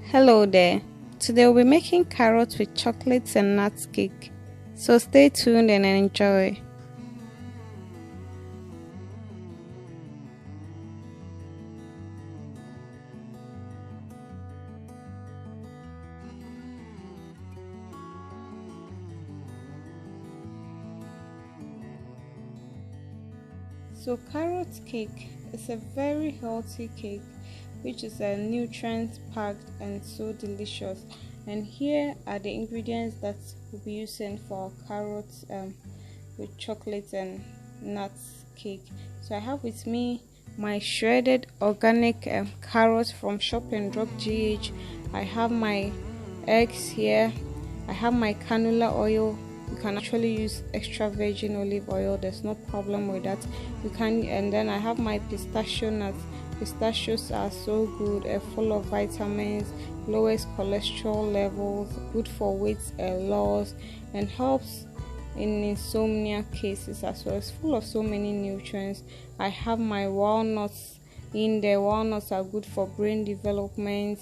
Hello there. Today we'll be making carrots with chocolates and nuts cake. So stay tuned and enjoy. So carrot cake is a very healthy cake which is a nutrient packed and so delicious. And here are the ingredients that we'll be using for carrots with chocolate and nuts cake. So I have with me my shredded organic carrots from Shop and Drop GH. I have my eggs here. I have my canola oil. You can actually use extra virgin olive oil, there's no problem with that. You can. And then I have my pistachio nuts. Pistachios are so good, full of vitamins, lowers cholesterol levels, good for weight loss, and helps in insomnia cases as well. It's full of so many nutrients. I have my walnuts in there. Walnuts are good for brain development,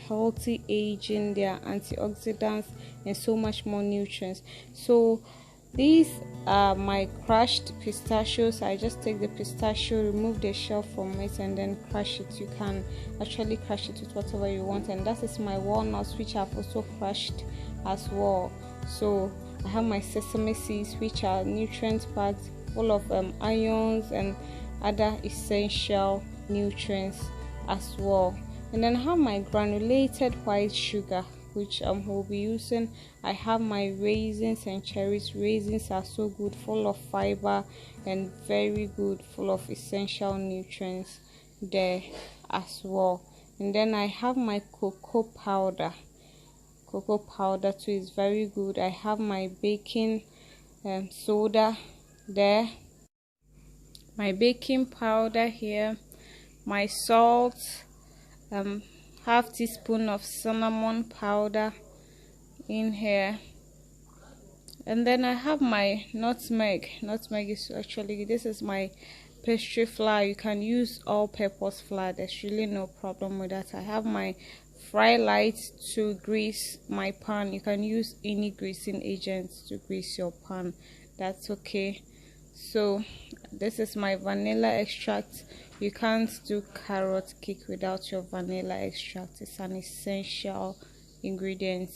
healthy aging, they are antioxidants and so much more nutrients. So these are my crushed pistachios. I just take the pistachio, remove the shell from it, and then crush it. You can actually crush it with whatever you want. And that is my walnuts, which I've also crushed as well. So I have my sesame seeds, which are nutrient packed, full of ions and other essential nutrients as well. And then I have my granulated white sugar, which we'll be using. I have my raisins and cherries. Raisins are so good, full of fiber and very good, full of essential nutrients there as well. And then I have my cocoa powder. Cocoa powder too is very good. I have my baking soda there, my baking powder here, my salt, half teaspoon of cinnamon powder in here, and then I have my nutmeg. Nutmeg is actually, this is my pastry flour. You can use all-purpose flour, there's really no problem with that. I have my fry light to grease my pan. You can use any greasing agents to grease your pan, that's okay. So this is my vanilla extract. You can't do carrot cake without your vanilla extract. It's an essential ingredient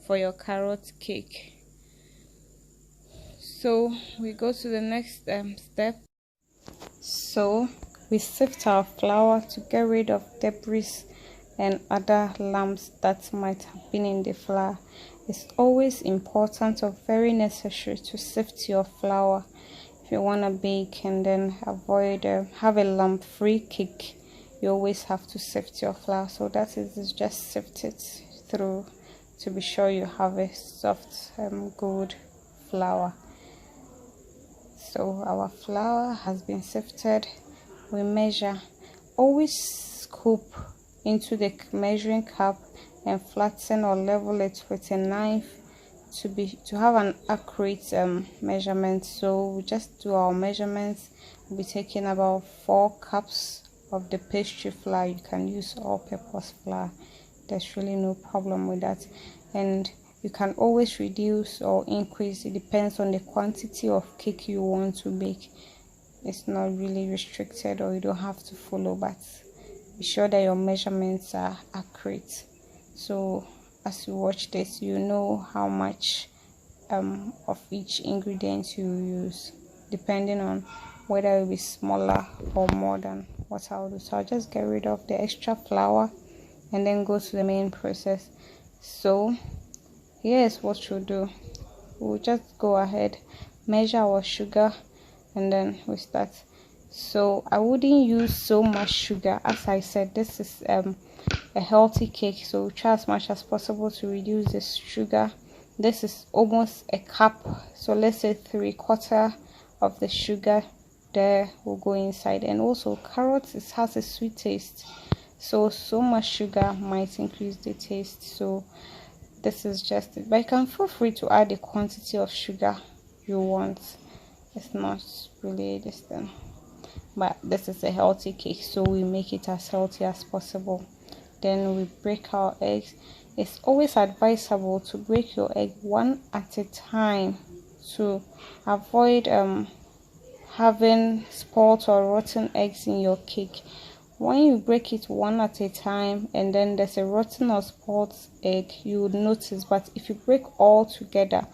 for your carrot cake. So we go to the next step. So we sift our flour to get rid of debris and other lumps that might have been in the flour. It's always important or very necessary to sift your flour if you want to bake and then avoid have a lump free cake. You always have to sift your flour. So that is just sift it through to be sure you have a soft good flour. So our flour has been sifted. We measure. Always scoop into the measuring cup and flatten or level it with a knife to have an accurate measurement. So we just do our measurements. We'll be taking about 4 cups of the pastry flour. You can use all-purpose flour, there's really no problem with that. And you can always reduce or increase, it depends on the quantity of cake you want to bake. It's not really restricted, or you don't have to follow, but be sure that your measurements are accurate. So as you watch this, you know how much of each ingredient you use, depending on whether it will be smaller or more than what I'll do. So I'll just get rid of the extra flour and then go to the main process. So here's what you'll do. We'll just go ahead, measure our sugar, and then we start. So I wouldn't use so much sugar. As I said, this is a healthy cake, so try as much as possible to reduce this sugar. This is almost a cup, so let's say 3/4 of the sugar there will go inside. And also carrots, it has a sweet taste, so much sugar might increase the taste. So this is just it, but you can feel free to add the quantity of sugar you want. It's not really this thing, but this is a healthy cake, so we make it as healthy as possible. then we break our eggs. It's always advisable to break your egg one at a time to avoid having spoiled or rotten eggs in your cake. When you break it one at a time and then there's a rotten or spoiled egg, you would notice. But if you break all together,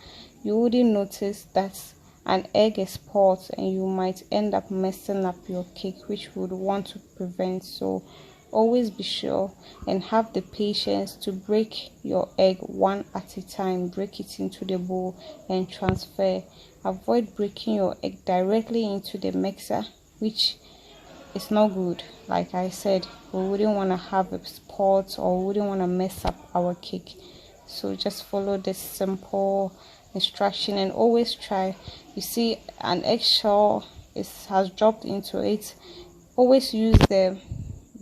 you wouldn't notice that an egg is spoiled, and you might end up messing up your cake, which we would want to prevent. So always be sure and have the patience to break your egg one at a time. Break it into the bowl and transfer. Avoid breaking your egg directly into the mixer, which is not good. Like I said, we wouldn't want to have a spot, or we wouldn't want to mess up our cake. So just follow this simple instruction and always try. You see an eggshell has dropped into it, always use the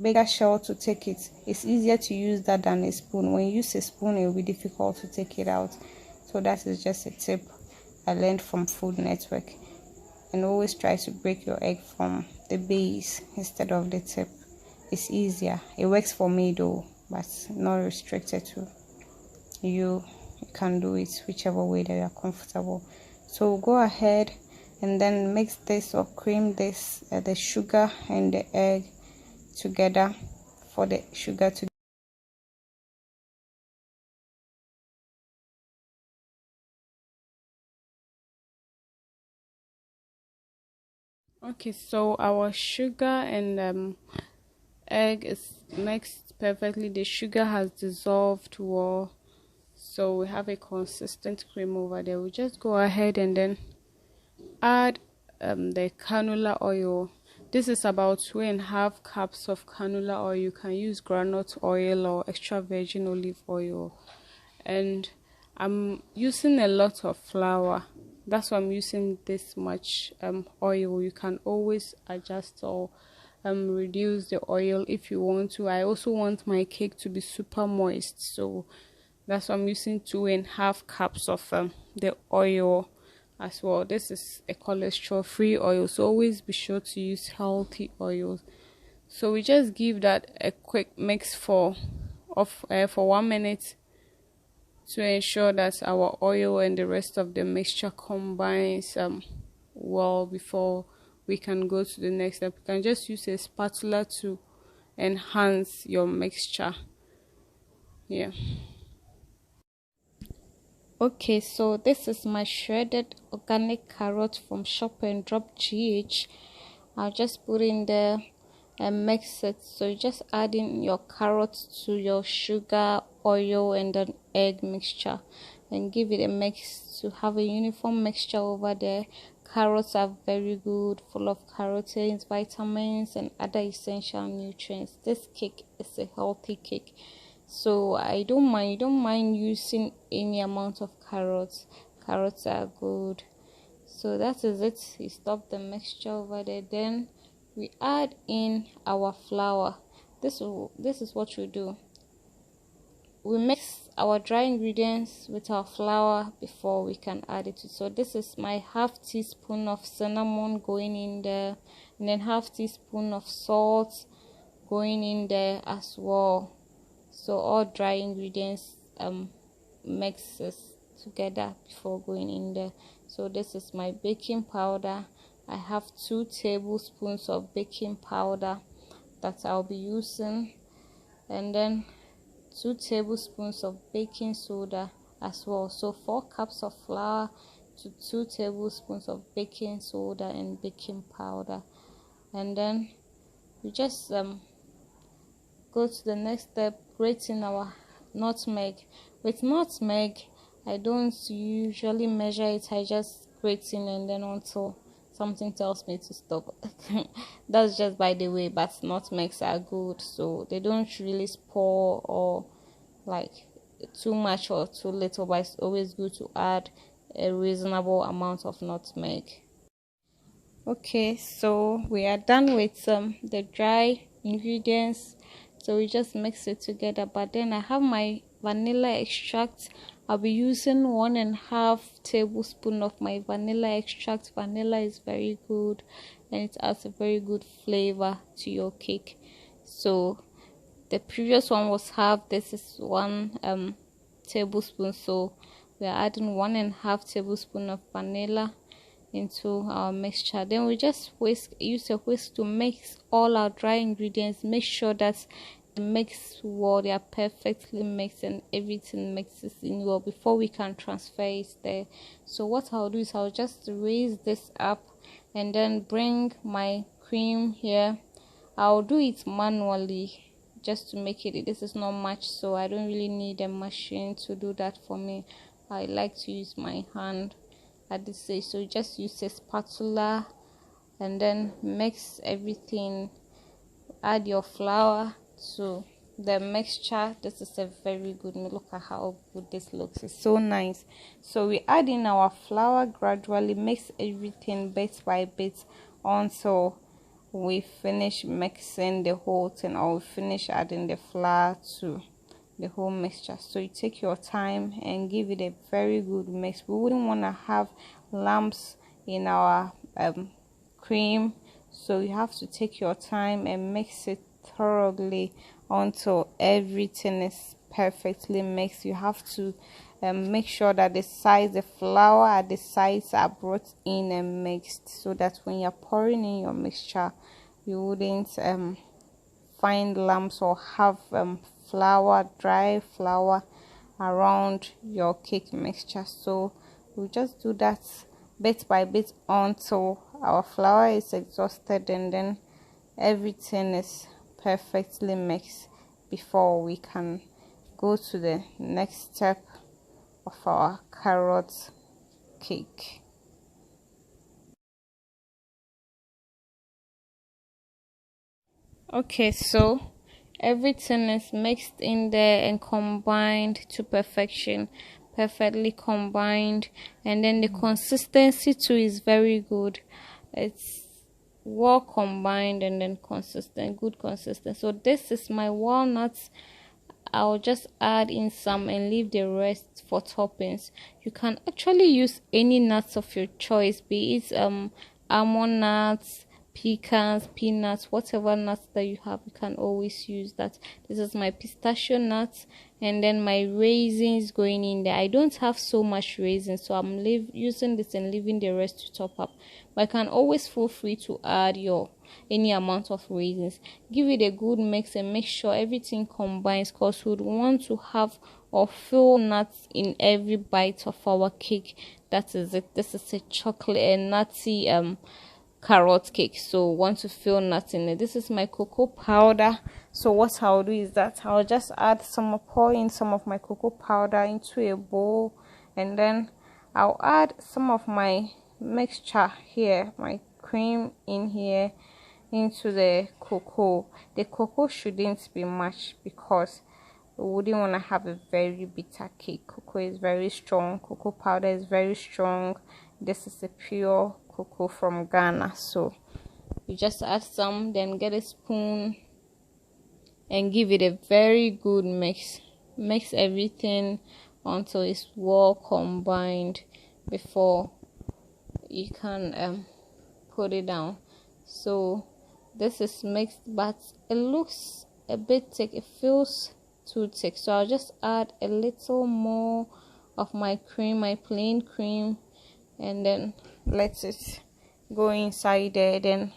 bigger shell to take it. It's easier to use that than a spoon. When you use a spoon, it will be difficult to take it out. So that is just a tip I learned from Food Network. And always try to break your egg from the base instead of the tip. It's easier. It works for me though, but not restricted to you. You can do it whichever way that you are comfortable. So go ahead and then mix this or cream this the sugar and the egg together for the sugar to. Okay, so our sugar and egg is mixed perfectly. The sugar has dissolved well, so we have a consistent cream over there. We just go ahead and then add the canola oil. This is about 2.5 cups of canola oil. You can use groundnut oil or extra virgin olive oil. And I'm using a lot of flour. That's why I'm using this much oil. You can always adjust or reduce the oil if you want to. I also want my cake to be super moist, so that's why I'm using 2.5 cups of the oil as well. This is a cholesterol free oil, so always be sure to use healthy oils. So we just give that a quick mix for 1 minute to ensure that our oil and the rest of the mixture combines well before we can go to the next step. You can just use a spatula to enhance your mixture. Okay, so this is my shredded organic carrot from Shop and Drop GH. I'll just put in there and mix it. So you just add in your carrots to your sugar, oil, and then egg mixture, and give it a mix to have a uniform mixture over there. Carrots are very good, full of carotenes, vitamins, and other essential nutrients. This cake is a healthy cake, so I don't mind using any amount of carrots. Carrots are good. So that is it. You stop the mixture over there, then we add in our flour. This is what we do. We mix our dry ingredients with our flour before we can add it. So this is my half teaspoon of cinnamon going in there, and then half teaspoon of salt going in there as well. So all dry ingredients mixes together before going in there. So this is my baking powder. I have 2 tablespoons of baking powder that I'll be using, and then 2 tablespoons of baking soda as well. So 4 cups of flour to 2 tablespoons of baking soda and baking powder. And then we just go to the next step, grating our nutmeg. With nutmeg, I don't usually measure it. I just grate in and then until something tells me to stop. That's just by the way, but nutmegs are good, so they don't really spoil or like too much or too little, but it's always good to add a reasonable amount of nutmeg. Okay, so we are done with the dry ingredients, so we just mix it together. But then I have my vanilla extract. I'll be using 1.5 tablespoon of my vanilla extract. Vanilla is very good and it adds a very good flavor to your cake. So the previous one was half. This is 1 tablespoon, so we are adding 1.5 tablespoon of vanilla into our mixture. Then we just use a whisk to mix all our dry ingredients. Make sure that the mix well, they are perfectly mixed and everything mixes in well before we can transfer it there. So what I'll do is I'll just raise this up and then bring my cream here. I'll do it manually just to make it. This is not much, so I don't really need a machine to do that for me. I like to use my hand at this stage, so just use a spatula and then mix everything. Add your flour to the mixture. This is a very good, look at how good this looks. It's so nice. So we add in our flour gradually, mix everything bit by bit until we finish mixing the whole thing, or we finish adding the flour to the whole mixture. So you take your time and give it a very good mix. We wouldn't want to have lumps in our cream, so you have to take your time and mix it thoroughly until everything is perfectly mixed. You have to make sure that the flour at the sides are brought in and mixed, so that when you're pouring in your mixture you wouldn't find lumps or have dry flour around your cake mixture. So we just do that bit by bit until our flour is exhausted, and then everything is perfectly mixed before we can go to the next step of our carrot cake. Okay, so everything is mixed in there and combined to perfection, perfectly combined, and then the consistency too is very good. It's well combined and then consistent, good consistency. So this is my walnuts. I'll just add in some and leave the rest for toppings. You can actually use any nuts of your choice, be it almond nuts, pecans, peanuts, whatever nuts that you have, you can always use that. This is my pistachio nuts, and then my raisins going in there. I don't have so much raisins, so I'm using this and leaving the rest to top up, but I can always feel free to add any amount of raisins. Give it a good mix and make sure everything combines, because we would want to have or feel nuts in every bite of our cake. That is it. This is a chocolate and nutty carrot cake, so want to feel nuts in it. This is my cocoa powder. So what I'll do is that I'll just pour in some of my cocoa powder into a bowl, and then I'll add some of my mixture here, my cream in here, into the cocoa. The cocoa shouldn't be much because we wouldn't want to have a very bitter cake. Cocoa is very strong, cocoa powder is very strong. This is a pure cocoa from Ghana, so you just add some, then get a spoon and give it a very good mix. Mix everything until it's well combined before you can put it down. So this is mixed, but it looks a bit thick, it feels too thick, so I'll just add a little more of my cream, my plain cream, and then let it go inside there. Then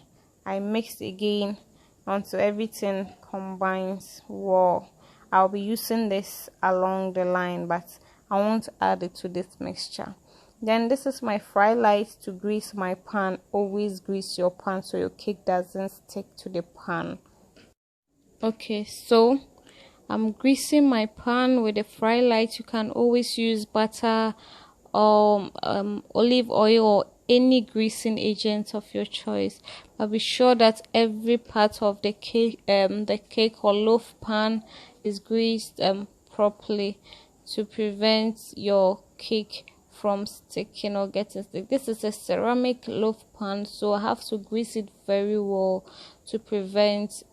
I mix again until everything combines well. I'll be using this along the line, but I won't add it to this mixture. Then this is my fry light to grease my pan. Always grease your pan so your cake doesn't stick to the pan. Okay, so I'm greasing my pan with a fry light. You can always use butter or olive oil or any greasing agent of your choice, but be sure that every part of the cake or loaf pan is greased properly to prevent your cake from sticking or getting stick. This is a ceramic loaf pan, so I have to grease it very well to prevent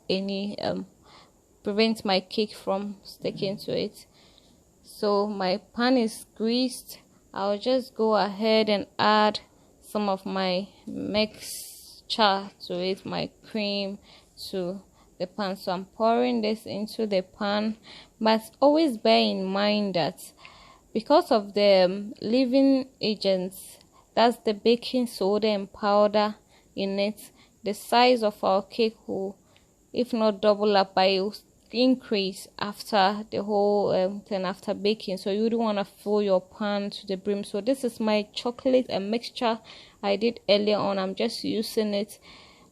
my cake from sticking to it. So my pan is greased. I'll just go ahead and add some of my mixture to it, my cream to the pan. So I'm pouring this into the pan, but always bear in mind that because of the leavening agents, that's the baking soda and powder in it, the size of our cake will, if not double up, but it will increase after the whole thing, after baking. So you don't want to fill your pan to the brim. So this is my chocolate mixture I did earlier on. I'm just using it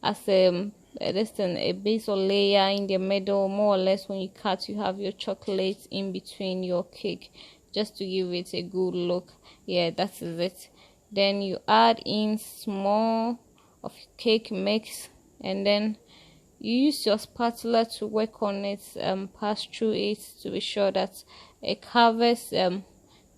as a base or layer in the middle, more or less. When you cut, you have your chocolate in between your cake, just to give it a good look. Yeah, that is it. Then you add in small of cake mix, and then you use your spatula to work on it, pass through it to be sure that it covers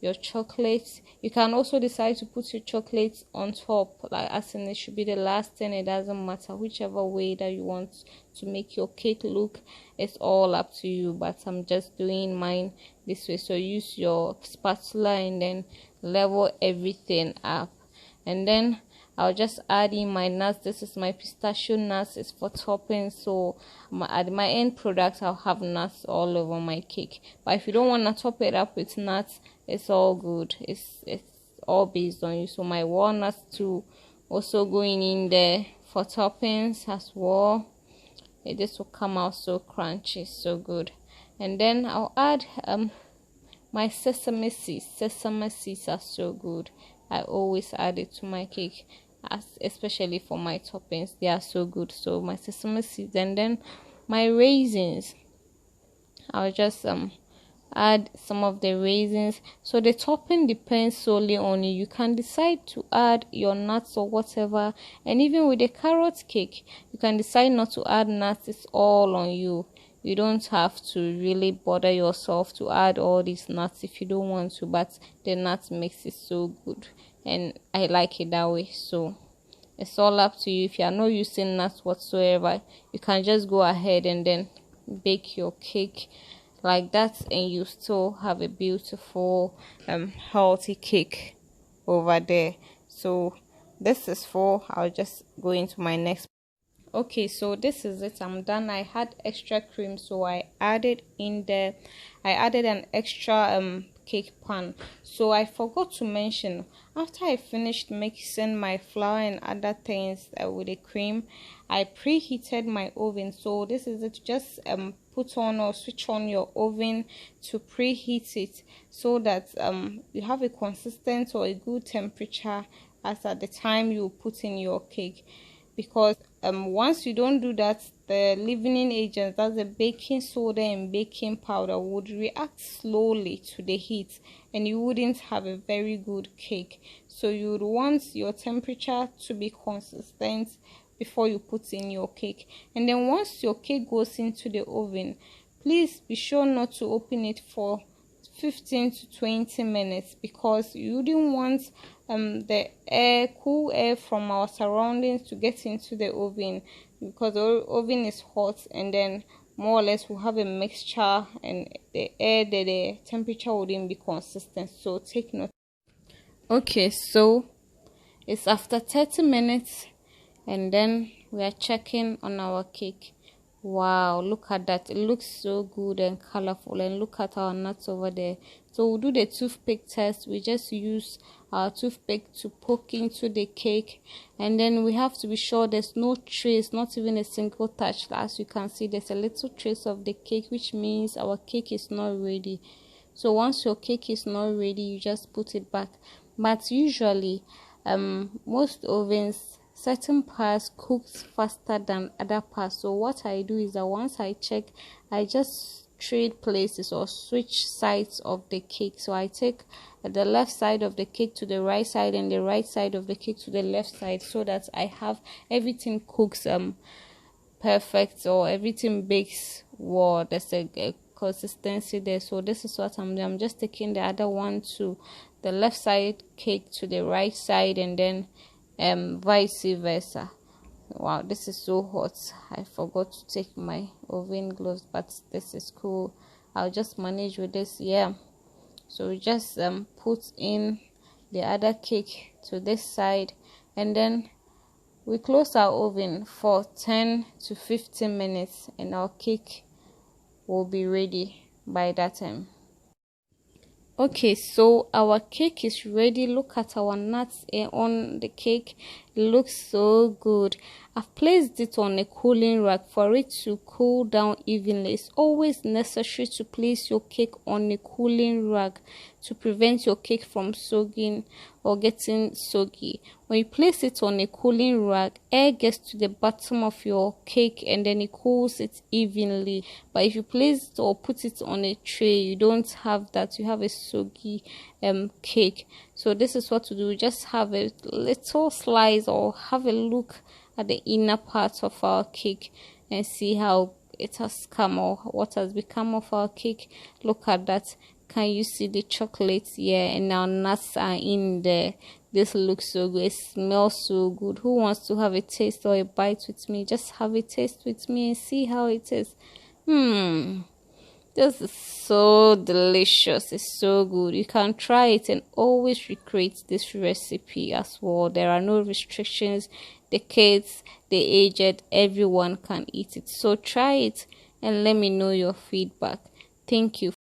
your chocolate. You can also decide to put your chocolate on top, like as in it should be the last thing. It doesn't matter, whichever way that you want to make your cake look, it's all up to you, but I'm just doing mine this way. So use your spatula and then level everything up, and then I'll just add in my nuts. This is my pistachio nuts. It's for topping. So at my end product, I'll have nuts all over my cake. But if you don't want to top it up with nuts, it's all good. It's all based on you. So my walnuts too, also going in there for toppings as well. This will come out so crunchy, so good. And then I'll add my sesame seeds. Sesame seeds are so good. I always add it to my cake, especially for my toppings. They are so good. So my sesame seeds, and then my raisins. I'll just add some of the raisins. So the topping depends solely on you. You can decide to add your nuts or whatever, and even with the carrot cake, you can decide not to add nuts. It's all on you. You don't have to really bother yourself to add all these nuts if you don't want to, but the nuts makes it so good, and I like it that way. So it's all up to you. If you are not using nuts whatsoever, you can just go ahead and then bake your cake like that, and you still have a beautiful healthy cake over there. So this is full. I'll just go into my next. Okay, so this is it. I'm done. I had extra cream, so I added in there. I added an extra cake pan. So I forgot to mention, after I finished mixing my flour and other things with the cream, I preheated my oven. So this is it. Just put on or switch on your oven to preheat it, so that you have a consistent or a good temperature as at the time you put in your cake. Because once you don't do that, the leavening agents, that's the baking soda and baking powder, would react slowly to the heat, and you wouldn't have a very good cake. So you would want your temperature to be consistent before you put in your cake. And then once your cake goes into the oven, please be sure not to open it for 15 to 20 minutes, because you wouldn't want the cool air from our surroundings to get into the oven, because the oven is hot, and then more or less we'll have a mixture, and the temperature wouldn't be consistent. So take note. Okay, so it's after 30 minutes, and then we are checking on our cake. Wow, look at that. It looks so good and colorful, and look at our nuts over there. So we'll do the toothpick test. We just use our toothpick to poke into the cake, and then we have to be sure there's no trace, not even a single touch. As you can see, there's a little trace of the cake, which means our cake is not ready. So once your cake is not ready, you just put it back. But usually most ovens, certain parts cooks faster than other parts. So what I do is that once I check, I just trade places or switch sides of the cake. So I take the left side of the cake to the right side, and the right side of the cake to the left side, so that I have everything cooks perfect, or everything bakes well. There's a consistency there. So this is what I'm doing. I'm just taking the other one to the left side cake to the right side, and then vice versa. Wow, this is so hot. I forgot to take my oven gloves, but this is cool. I'll just manage with this. Yeah, so we just put in the other cake to this side, and then We close our oven for 10 to 15 minutes and our cake will be ready by that time. Okay, so our cake is ready. Look at our nuts on the cake. It looks so good. I've placed it on a cooling rack for it to cool down evenly. It's always necessary to place your cake on a cooling rack to prevent your cake from soaking or getting soggy. When you place it on a cooling rack, air gets to the bottom of your cake and then it cools it evenly. But if you place it or put it on a tray, you don't have that. You have a soggy cake. So this is what to do. Just have a little slice or have a look at the inner part of our cake and see how it has come or what has become of our cake. Look at that. Can you see the chocolate here? And our nuts are in there. This looks so good. It smells so good. Who wants to have a taste or a bite with me? Just have a taste with me and see how it is. This is so delicious. It's so good. You can try it and always recreate this recipe as well. There are no restrictions. The kids, the aged, everyone can eat it. So try it and let me know your feedback. Thank you